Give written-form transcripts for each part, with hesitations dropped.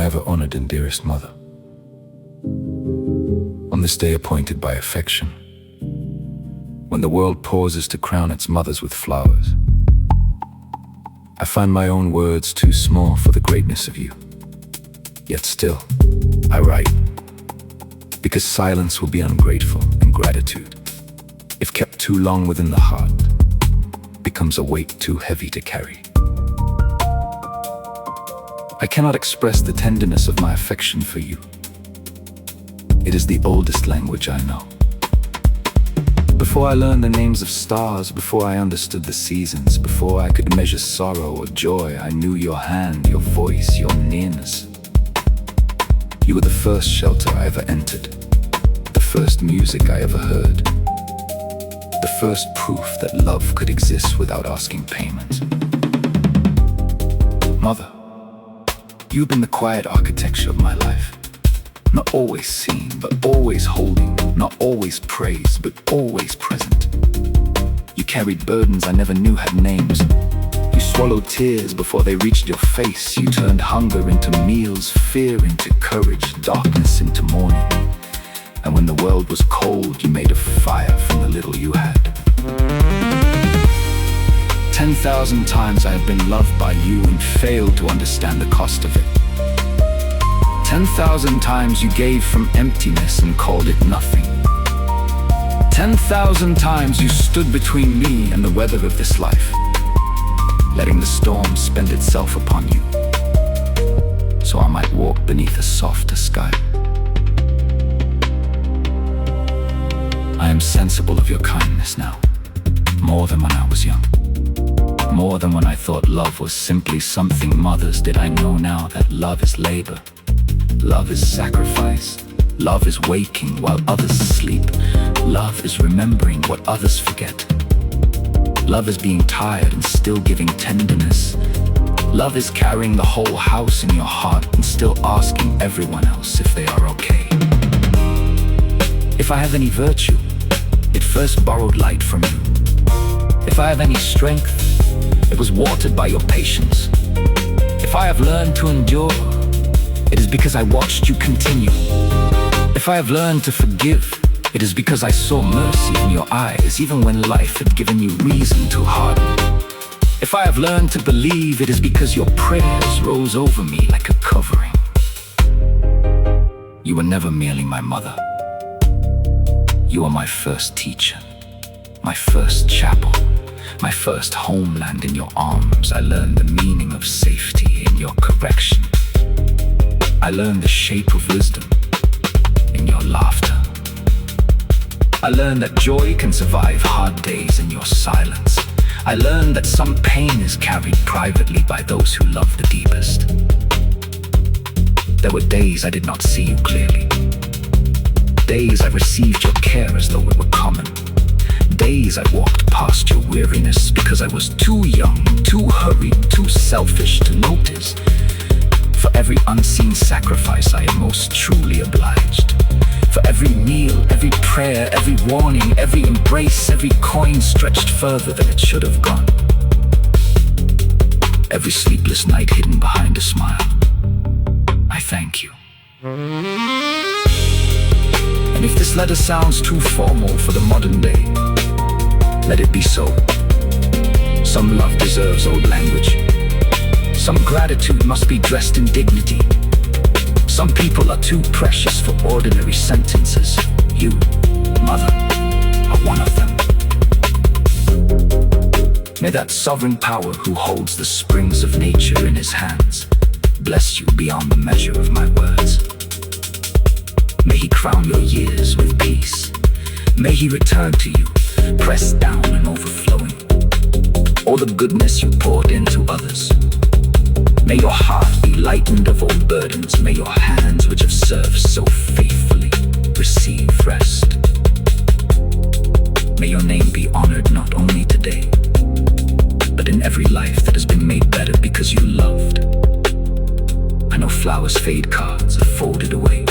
my ever honored and dearest mother. On this day appointed by affection, when the world pauses to crown its mothers with flowers, I find my own words too small for the greatness of you. Yet still, I write, because silence will be ungrateful, and gratitude, if kept too long within the heart, becomes a weight too heavy to carry. I cannot express the tenderness of my affection for you. It is the oldest language I know. Before I learned the names of stars, before I understood the seasons, before I could measure sorrow or joy, I knew your hand, your voice, your nearness. You were the first shelter I ever entered, the first music I ever heard, the first proof that love could exist without asking payment. Mother, you've been the quiet architecture of my life. Not always seen, but always holding. Not always praised, but always present. You carried burdens I never knew had names. You swallowed tears before they reached your face. You turned hunger into meals, fear into courage, darkness into morning. And when the world was cold, you made a fire from the little you had. 10,000 times I have been loved by you and failed to understand the cost of it. 10,000 times you gave from emptiness and called it nothing. 10,000 times you stood between me and the weather of this life, letting the storm spend itself upon you, so I might walk beneath a softer sky. I am sensible of your kindness now, more than when I was young. More than when I thought love was simply something mothers did. I know now that love is labor. Love is sacrifice. Love is waking while others sleep. Love is remembering what others forget. Love is being tired and still giving tenderness. Love is carrying the whole house in your heart and still asking everyone else if they are okay. If I have any virtue, it first borrowed light from you. If I have any strength, it was watered by your patience. If I have learned to endure, it is because I watched you continue. If I have learned to forgive, it is because I saw mercy in your eyes, even when life had given you reason to harden. If I have learned to believe, it is because your prayers rose over me like a covering. You were never merely my mother. You are my first teacher, my first chapel, my first homeland. In your arms, I learned the meaning of safety. In your correction, I learned the shape of wisdom. In your laughter, I learned that joy can survive hard days. In your silence, I learned that some pain is carried privately by those who love the deepest. There were days I did not see you clearly. Days I received your care as though it were common. Days I walked past your weariness because I was too young, too hurried, too selfish to notice. For every unseen sacrifice I am most truly obliged. For every meal, every prayer, every warning, every embrace, every coin stretched further than it should have gone. Every sleepless night hidden behind a smile. I thank you. And if this letter sounds too formal for the modern day, let it be so. Some love deserves old language. Some gratitude must be dressed in dignity. Some people are too precious for ordinary sentences. You, Mother, are one of them. May that sovereign power who holds the springs of nature in his hands bless you beyond the measure of my words. May he crown your years with peace. May he return to you, pressed down and overflowing, all the goodness you poured into others. May your heart be lightened of all burdens. May your hands, which have served so faithfully, receive rest. May your name be honored not only today, but in every life that has been made better because you loved. I know flowers fade, cards are folded away,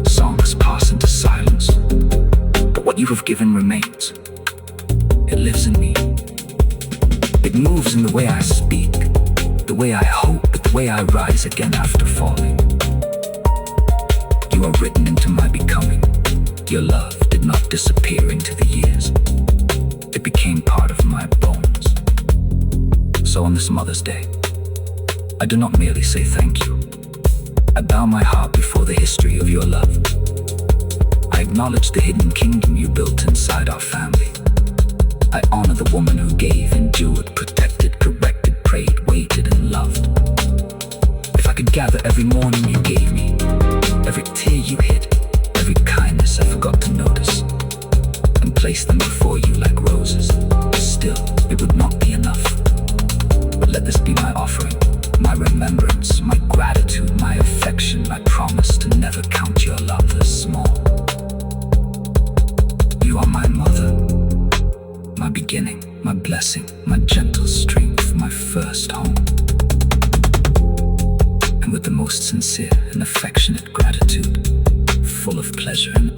songs pass into silence, but what you have given remains. It lives in me. It moves in the way I speak, the way I hope, the way I rise again after falling. You are written into my becoming. Your love did not disappear into the years. It became part of my bones. So on this Mother's Day, I do not merely say thank you. I bow my heart before the history of your love. I acknowledge the hidden kingdom you built inside our family. I honor the woman who gave, endured, protected, corrected, prayed, waited, and loved. If I could gather every morning you gave me, every tear you hid, every kindness I forgot to notice, and place them before you like roses, still, it would not be enough. But let this be my offering, my remembrance, my gratitude, my affection, my promise to never count your love as small. You are my mother, my beginning, my blessing, my gentle strength, my first home. And with the most sincere and affectionate gratitude, full of pleasure and